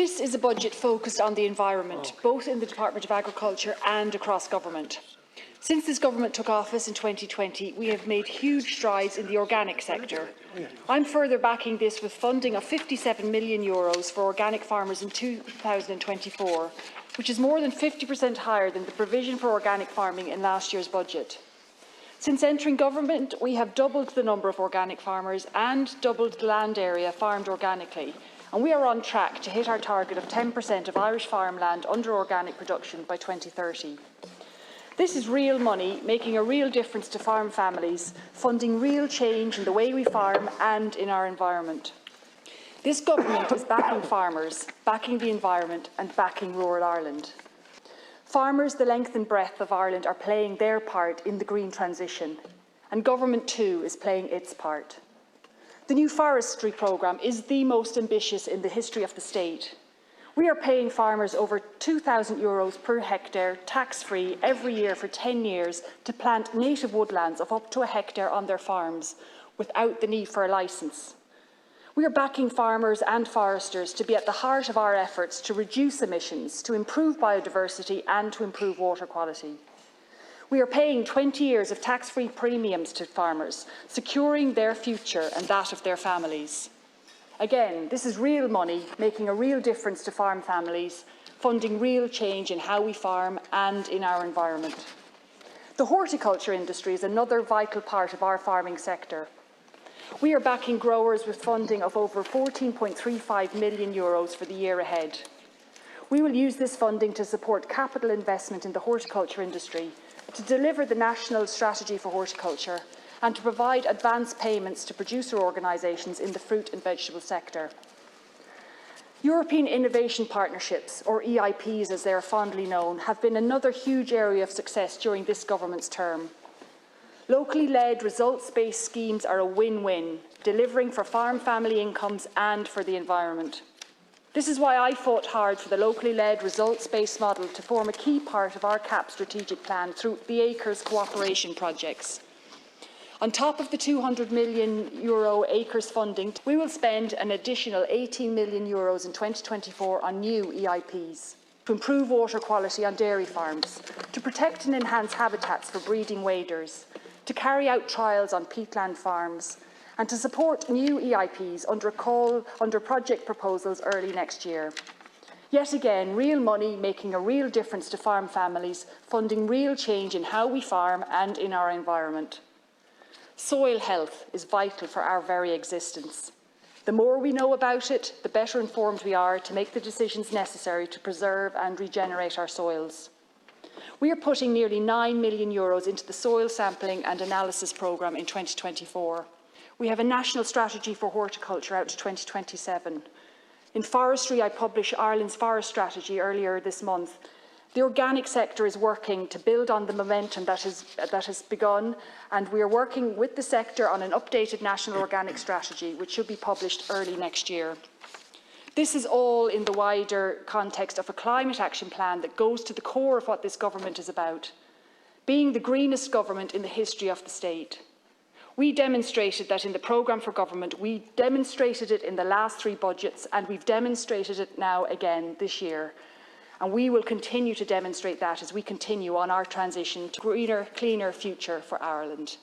This is a budget focused on the environment, both in the Department of Agriculture and across government. Since this government took office in 2020, we have made huge strides in the organic sector. I'm further backing this with funding of €57 million for organic farmers in 2024, which is more than 50% higher than the provision for organic farming in last year's budget. Since entering government, we have doubled the number of organic farmers and doubled the land area farmed organically, and we are on track to hit our target of 10% of Irish farmland under organic production by 2030. This is real money, making a real difference to farm families, funding real change in the way we farm and in our environment. This government is backing farmers, backing the environment and backing rural Ireland. Farmers the length and breadth of Ireland are playing their part in the green transition, and government too is playing its part. The new forestry programme is the most ambitious in the history of the state. We are paying farmers over €2,000 per hectare, tax-free, every year for 10 years to plant native woodlands of up to a hectare on their farms, without the need for a licence. We are backing farmers and foresters to be at the heart of our efforts to reduce emissions, to improve biodiversity and to improve water quality. We are paying 20 years of tax-free premiums to farmers, securing their future and that of their families. Again, this is real money, making a real difference to farm families, funding real change in how we farm and in our environment. The horticulture industry is another vital part of our farming sector. We are backing growers with funding of over €14.35 million for the year ahead. We will use this funding to support capital investment in the horticulture industry, to deliver the National Strategy for Horticulture and to provide advance payments to producer organisations in the fruit and vegetable sector. European Innovation Partnerships, or EIPs as they are fondly known, have been another huge area of success during this government's term. Locally led, results-based schemes are a win-win, delivering for farm family incomes and for the environment. This is why I fought hard for the locally led, results-based model to form a key part of our CAP strategic plan through the Acres cooperation projects. On top of the €200 million Acres funding, we will spend an additional €18 million in 2024 on new EIPs, to improve water quality on dairy farms, to protect and enhance habitats for breeding waders, to carry out trials on peatland farms, and to support new EIPs under project proposals early next year. Yet again, real money making a real difference to farm families, funding real change in how we farm and in our environment. Soil health is vital for our very existence. The more we know about it, the better informed we are to make the decisions necessary to preserve and regenerate our soils. We are putting nearly €9 million into the soil sampling and analysis programme in 2024. We have a national strategy for horticulture out to 2027. In forestry, I published Ireland's forest strategy earlier this month. The organic sector is working to build on the momentum that has begun, and we are working with the sector on an updated national organic strategy, which should be published early next year. This is all in the wider context of a climate action plan that goes to the core of what this government is about, being the greenest government in the history of the state. We demonstrated that in the programme for government, we demonstrated it in the last 3 budgets, and we've demonstrated it now again this year. And we will continue to demonstrate that as we continue on our transition to a greener, cleaner future for Ireland.